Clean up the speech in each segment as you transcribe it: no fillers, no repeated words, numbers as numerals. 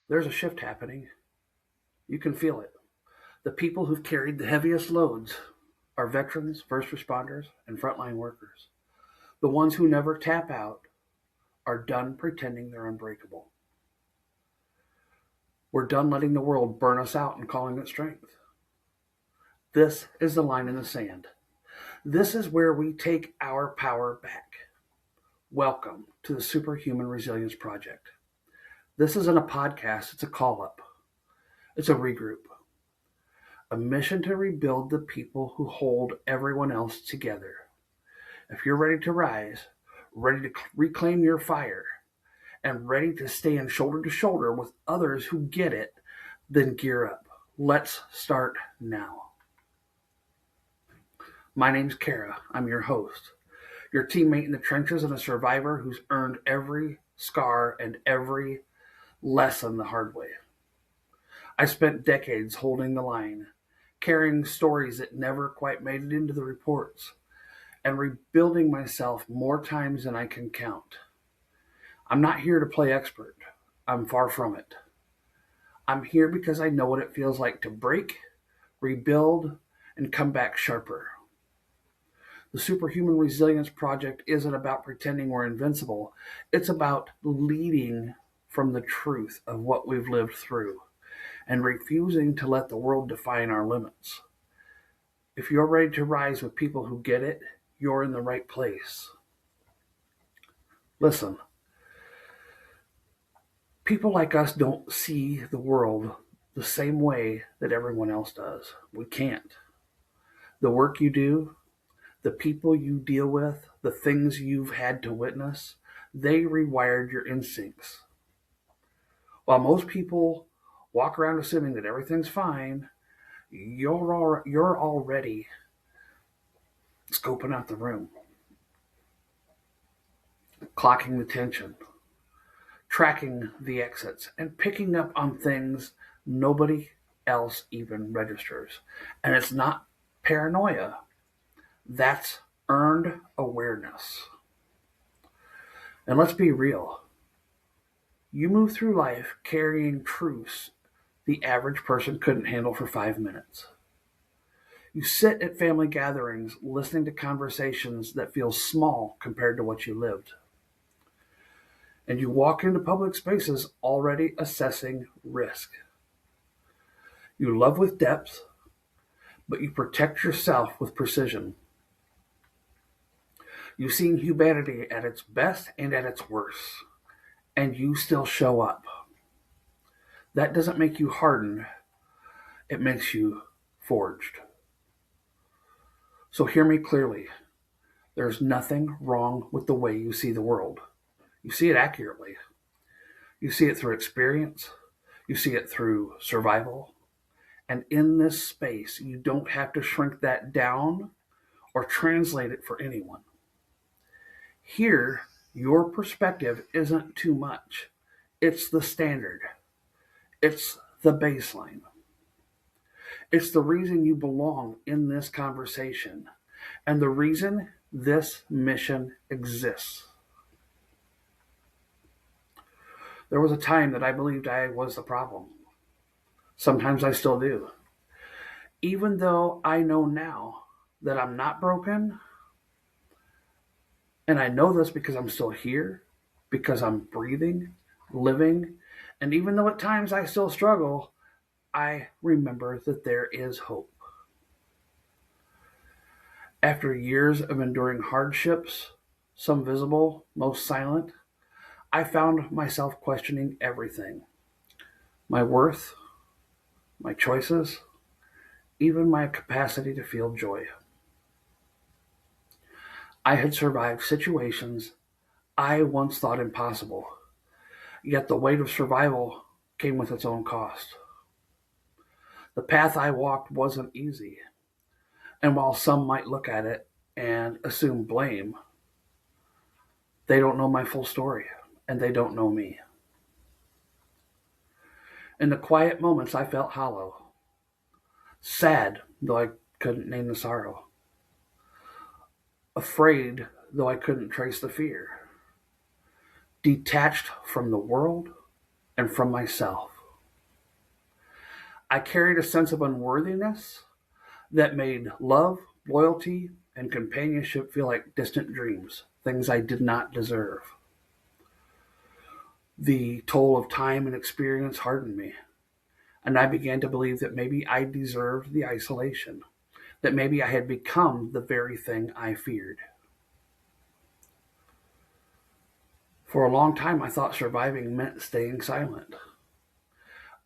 There's a shift happening. You can feel it. The people who've carried the heaviest loads are veterans, first responders, and frontline workers. The ones who never tap out are done pretending they're unbreakable. We're done letting the world burn us out and calling it strength. This is the line in the sand. This is where we take our power back. Welcome to the Superhuman Resilience Project. This isn't a podcast, it's a call up. It's a regroup. A mission to rebuild the people who hold everyone else together. If you're ready to rise, ready to reclaim your fire, and ready to stand shoulder to shoulder with others who get it, then gear up. Let's start now. My name's Cara. I'm your host, your teammate in the trenches and a survivor who's earned every scar and every lesson the hard way. I spent decades holding the line, carrying stories that never quite made it into the reports, and rebuilding myself more times than I can count. I'm not here to play expert. I'm far from it. I'm here because I know what it feels like to break, rebuild, and come back sharper. The Superhuman Resilience Project isn't about pretending we're invincible. It's about leading from the truth of what we've lived through and refusing to let the world define our limits. If you're ready to rise with people who get it, you're in the right place. Listen, people like us don't see the world the same way that everyone else does. We can't. The work you do, the people you deal with, the things you've had to witness, they rewired your instincts. While most people walk around assuming that everything's fine, you're already scoping out the room, clocking the tension, tracking the exits, and picking up on things nobody else even registers. And it's not paranoia, that's earned awareness. And let's be real. You move through life carrying truths the average person couldn't handle for 5 minutes. You sit at family gatherings listening to conversations that feel small compared to what you lived. And you walk into public spaces already assessing risk. You love with depth, but you protect yourself with precision. You've seen humanity at its best and at its worst, and you still show up. That doesn't make you hardened, it makes you forged. So hear me clearly. There's nothing wrong with the way you see the world. You see it accurately. You see it through experience. You see it through survival. And in this space, you don't have to shrink that down or translate it for anyone. Here, your perspective isn't too much. It's the standard. It's the baseline. It's the reason you belong in this conversation and the reason this mission exists. There was a time that I believed I was the problem. Sometimes I still do. Even though I know now that I'm not broken, and I know this because I'm still here, because I'm breathing, living, and even though at times I still struggle, I remember that there is hope. After years of enduring hardships, some visible, most silent, I found myself questioning everything: my worth, my choices, even my capacity to feel joy. I had survived situations I once thought impossible, yet the weight of survival came with its own cost. The path I walked wasn't easy, and while some might look at it and assume blame, they don't know my full story, and they don't know me. In the quiet moments, I felt hollow, sad, though I couldn't name the sorrow, afraid, though I couldn't trace the fear, detached from the world and from myself. I carried a sense of unworthiness that made love, loyalty, and companionship feel like distant dreams, things I did not deserve. The toll of time and experience hardened me, and I began to believe that maybe I deserved the isolation, that maybe I had become the very thing I feared. For a long time, I thought surviving meant staying silent.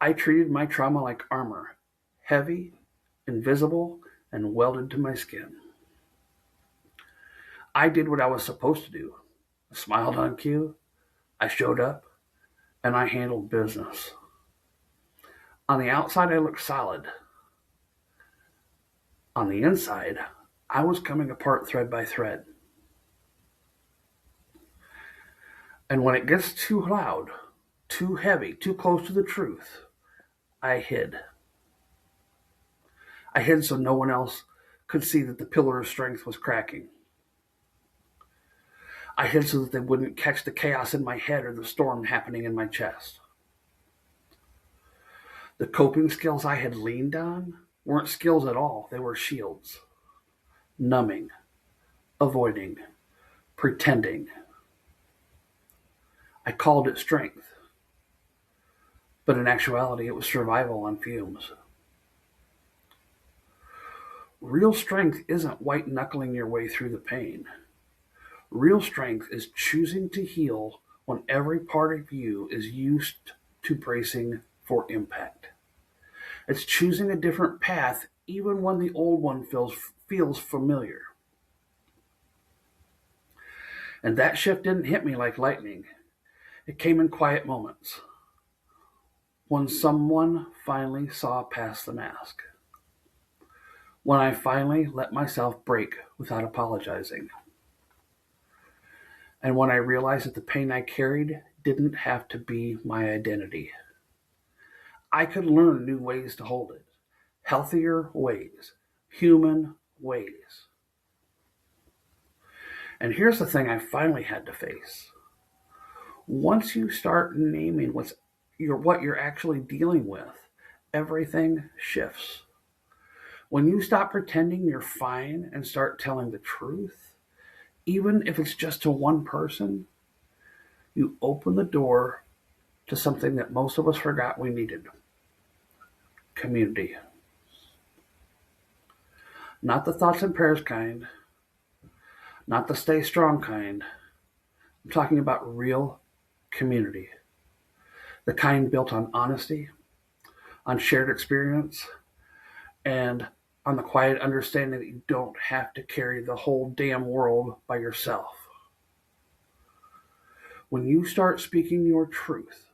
I treated my trauma like armor, heavy, invisible, and welded to my skin. I did what I was supposed to do. I smiled on cue, I showed up, and I handled business. On the outside, I looked solid. On the inside, I was coming apart thread by thread. And when it gets too loud, too heavy, too close to the truth, I hid. I hid so no one else could see that the pillar of strength was cracking. I hid so that they wouldn't catch the chaos in my head or the storm happening in my chest. The coping skills I had leaned on weren't skills at all, they were shields. Numbing, avoiding, pretending. I called it strength, but in actuality, it was survival on fumes. Real strength isn't white knuckling your way through the pain. Real strength is choosing to heal when every part of you is used to bracing for impact. It's choosing a different path even when the old one feels familiar. And that shift didn't hit me like lightning. It came in quiet moments. When someone finally saw past the mask. When I finally let myself break without apologizing. And when I realized that the pain I carried didn't have to be my identity. I could learn new ways to hold it, healthier ways, human ways. And here's the thing I finally had to face. Once you start naming what you're actually dealing with, everything shifts. When you stop pretending you're fine and start telling the truth, even if it's just to one person, you open the door to something that most of us forgot we needed: community. Not the thoughts and prayers kind, not the stay strong kind. I'm talking about real community. The kind built on honesty, on shared experience, and on the quiet understanding that you don't have to carry the whole damn world by yourself. When you start speaking your truth,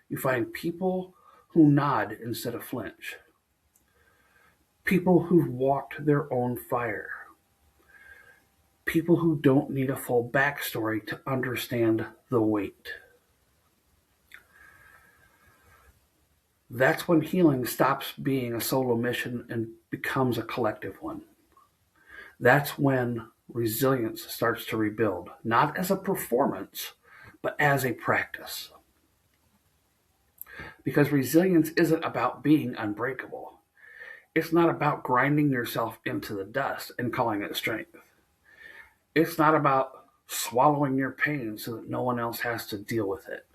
you find people who nod instead of flinch, people who've walked their own fire, people who don't need a full backstory to understand the weight. That's when healing stops being a solo mission and becomes a collective one. That's when resilience starts to rebuild, not as a performance, but as a practice. Because resilience isn't about being unbreakable. It's not about grinding yourself into the dust and calling it strength. It's not about swallowing your pain so that no one else has to deal with it.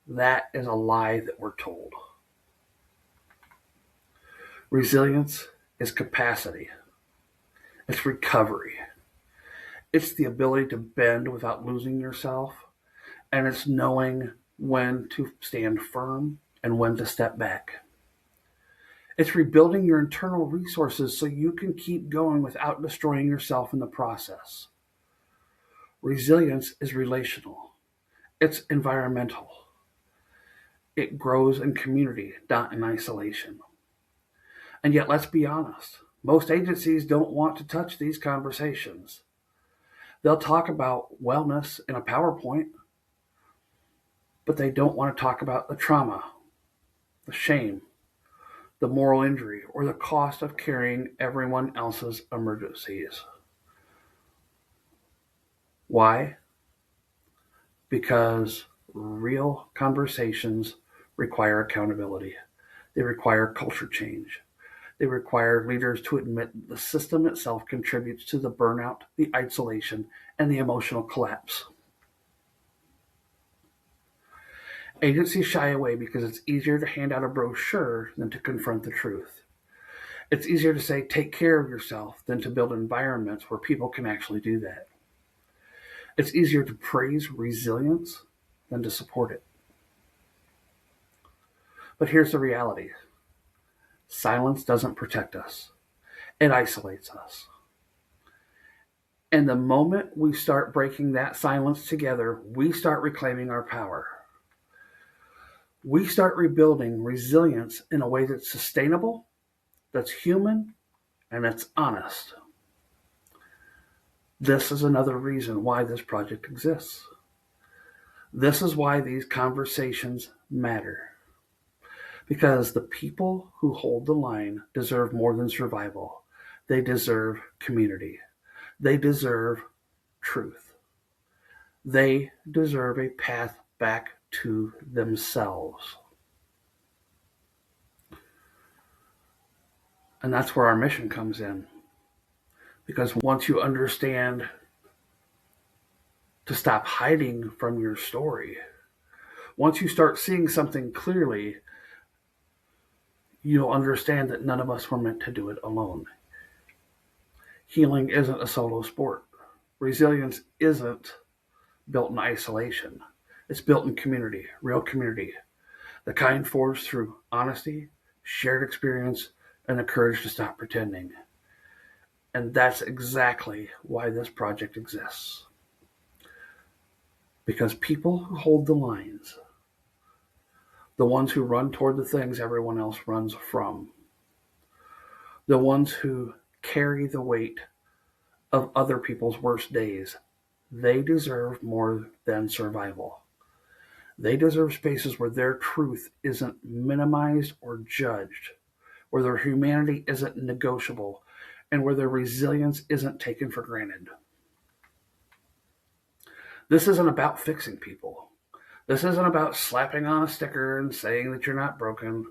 That is a lie that we're told. Resilience is capacity. It's recovery. It's the ability to bend without losing yourself. And it's knowing when to stand firm and when to step back. It's rebuilding your internal resources so you can keep going without destroying yourself in the process. Resilience is relational. It's environmental. It grows in community, not in isolation. And yet, let's be honest, most agencies don't want to touch these conversations. They'll talk about wellness in a PowerPoint, but they don't want to talk about the trauma, the shame, the moral injury, or the cost of carrying everyone else's emergencies. Why? Because real conversations require accountability. They require culture change. They require leaders to admit that the system itself contributes to the burnout, the isolation, and the emotional collapse. Agencies shy away because it's easier to hand out a brochure than to confront the truth. It's easier to say, take care of yourself, than to build environments where people can actually do that. It's easier to praise resilience than to support it. But here's the reality: silence doesn't protect us, it isolates us. And the moment we start breaking that silence together, we start reclaiming our power. We start rebuilding resilience in a way that's sustainable, that's human, and that's honest. This is another reason why this project exists. This is why these conversations matter. Because the people who hold the line deserve more than survival. They deserve community. They deserve truth. They deserve a path back to themselves. And that's where our mission comes in. Because once you understand to stop hiding from your story, once you start seeing something clearly, you'll understand that none of us were meant to do it alone. Healing isn't a solo sport. Resilience isn't built in isolation. It's built in community, real community. The kind forged through honesty, shared experience, and the courage to stop pretending. And that's exactly why this project exists. Because people who hold the lines, the ones who run toward the things everyone else runs from, the ones who carry the weight of other people's worst days, they deserve more than survival. They deserve spaces where their truth isn't minimized or judged, where their humanity isn't negotiable, and where their resilience isn't taken for granted. This isn't about fixing people. This isn't about slapping on a sticker and saying that you're not broken.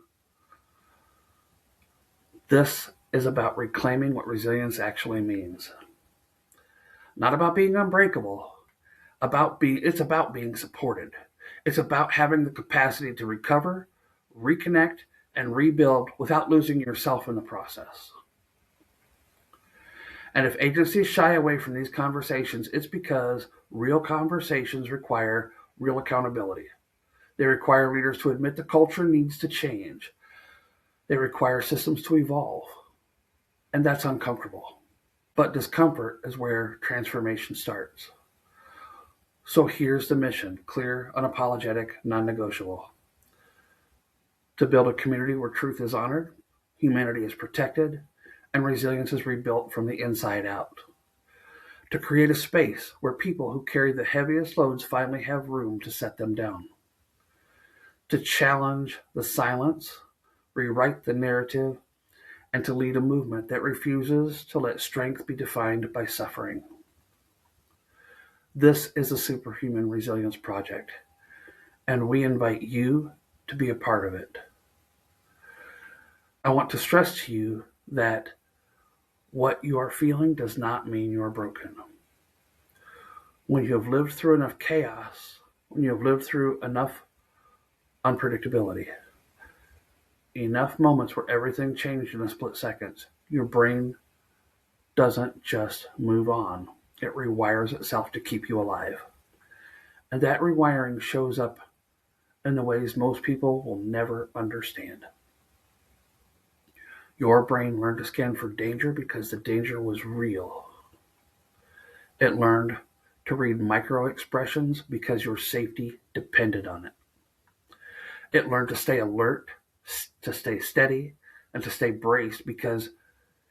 This is about reclaiming what resilience actually means. Not about being unbreakable. It's about being supported. It's about having the capacity to recover, reconnect, and rebuild without losing yourself in the process. And if agencies shy away from these conversations, it's because real conversations require real accountability. They require leaders to admit the culture needs to change. They require systems to evolve. And that's uncomfortable. But discomfort is where transformation starts. So here's the mission: clear, unapologetic, non negotiable. To build a community where truth is honored, humanity is protected, and resilience is rebuilt from the inside out. To create a space where people who carry the heaviest loads finally have room to set them down. To challenge the silence, rewrite the narrative, and to lead a movement that refuses to let strength be defined by suffering. This is a Superhuman Resilience Project, and we invite you to be a part of it. I want to stress to you that what you are feeling does not mean you are broken. When you have lived through enough chaos, when you have lived through enough unpredictability, enough moments where everything changed in a split second, your brain doesn't just move on. It rewires itself to keep you alive. And that rewiring shows up in the ways most people will never understand. Your brain learned to scan for danger because the danger was real. It learned to read micro expressions because your safety depended on it. It learned to stay alert, to stay steady, and to stay braced because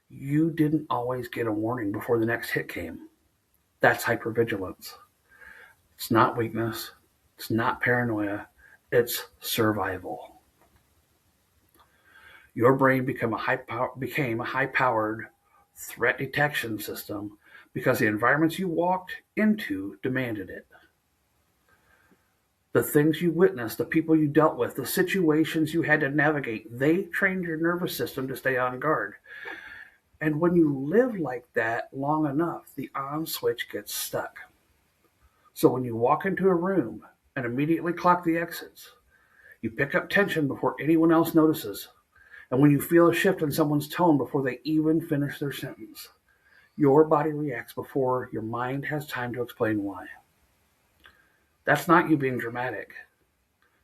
you didn't always get a warning before the next hit came. That's hypervigilance. It's not weakness. It's not paranoia. It's survival. Your brain became a high-powered threat detection system because the environments you walked into demanded it. The things you witnessed, the people you dealt with, the situations you had to navigate, they trained your nervous system to stay on guard. And when you live like that long enough, the on switch gets stuck. So when you walk into a room and immediately clock the exits, you pick up tension before anyone else notices. And when you feel a shift in someone's tone before they even finish their sentence, your body reacts before your mind has time to explain why. That's not you being dramatic.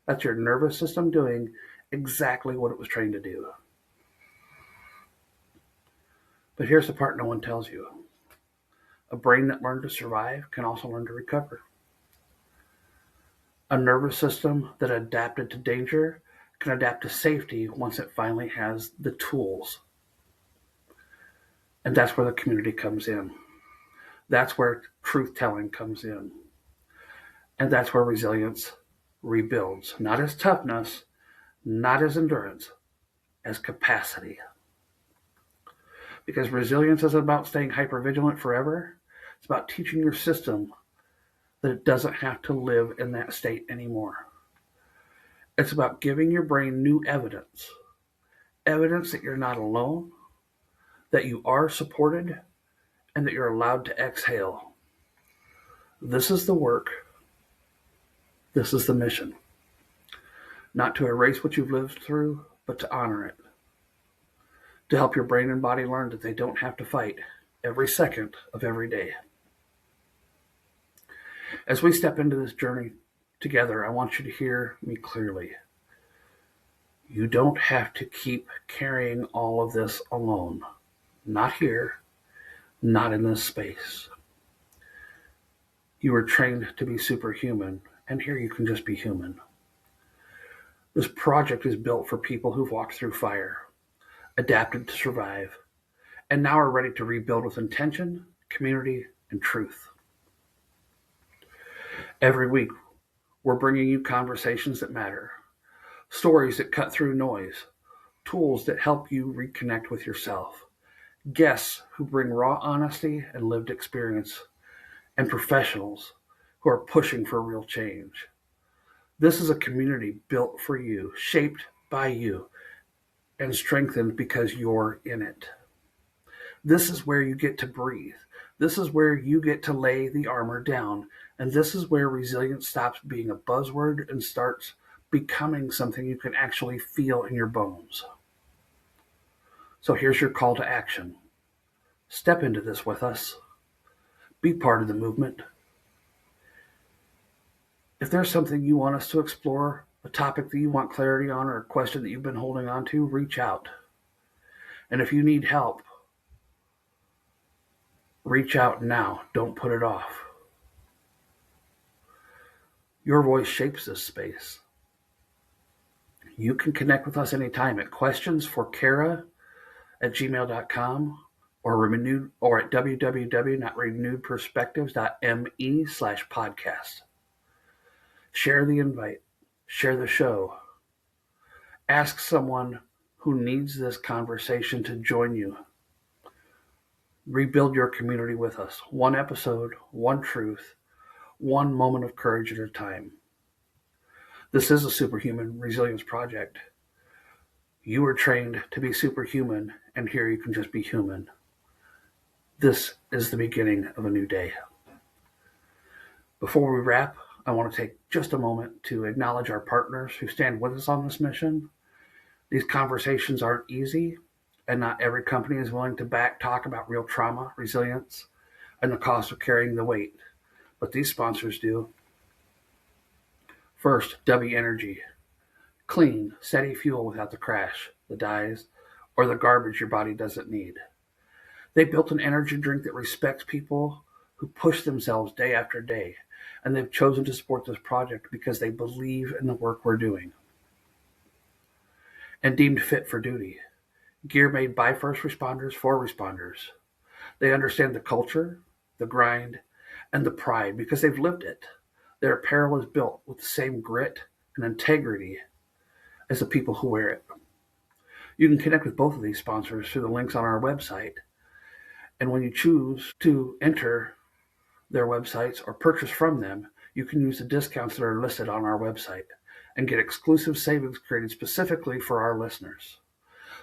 That's your nervous system doing exactly what it was trained to do. But here's the part no one tells you. A brain that learned to survive can also learn to recover. A nervous system that adapted to danger can adapt to safety once it finally has the tools. And that's where the community comes in. That's where truth telling comes in. And that's where resilience rebuilds. Not as toughness, not as endurance, as capacity. Because resilience isn't about staying hypervigilant forever. It's about teaching your system that it doesn't have to live in that state anymore. It's about giving your brain new evidence. Evidence that you're not alone, that you are supported, and that you're allowed to exhale. This is the work. This is the mission. Not to erase what you've lived through, but to honor it. To help your brain and body learn that they don't have to fight every second of every day. As we step into this journey together, I want you to hear me clearly. You don't have to keep carrying all of this alone. Not here, not in this space. You were trained to be superhuman, and here you can just be human. This project is built for people who've walked through fire, adapted to survive, and now are ready to rebuild with intention, community, and truth. Every week, we're bringing you conversations that matter, stories that cut through noise, tools that help you reconnect with yourself, guests who bring raw honesty and lived experience, and professionals who are pushing for real change. This is a community built for you, shaped by you, and strengthened because you're in it. This is where you get to breathe. This is where you get to lay the armor down. And this is where resilience stops being a buzzword and starts becoming something you can actually feel in your bones. So here's your call to action. Step into this with us. Be part of the movement. If there's something you want us to explore, a topic that you want clarity on, or a question that you've been holding on to, reach out. And if you need help, reach out now. Don't put it off. Your voice shapes this space. You can connect with us anytime at questionsforcara@gmail.com or at www.renewedperspectives.me/podcast. Share the invite. Share the show. Ask someone who needs this conversation to join you. Rebuild your community with us. One episode, one truth, one moment of courage at a time. This is a superhuman resilience project. You were trained to be superhuman, and here you can just be human. This is the beginning of a new day. Before we wrap, I want to take just a moment to acknowledge our partners who stand with us on this mission. These conversations aren't easy, and not every company is willing to talk about real trauma, resilience, and the cost of carrying the weight. But these sponsors do. First, W Energy. Clean, steady fuel without the crash, the dyes, or the garbage your body doesn't need. They built an energy drink that respects people who push themselves day after day, and they've chosen to support this project because they believe in the work we're doing. And deemed fit for duty. Gear made by first responders for responders. They understand the culture, the grind, and the pride because they've lived it. Their apparel is built with the same grit and integrity as the people who wear it. You can connect with both of these sponsors through the links on our website. And when you choose to enter their websites or purchase from them, you can use the discounts that are listed on our website and get exclusive savings created specifically for our listeners.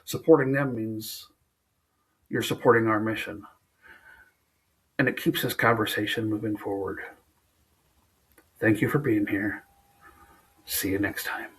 Supporting them means you're supporting our mission, and it keeps this conversation moving forward. Thank you for being here. See you next time.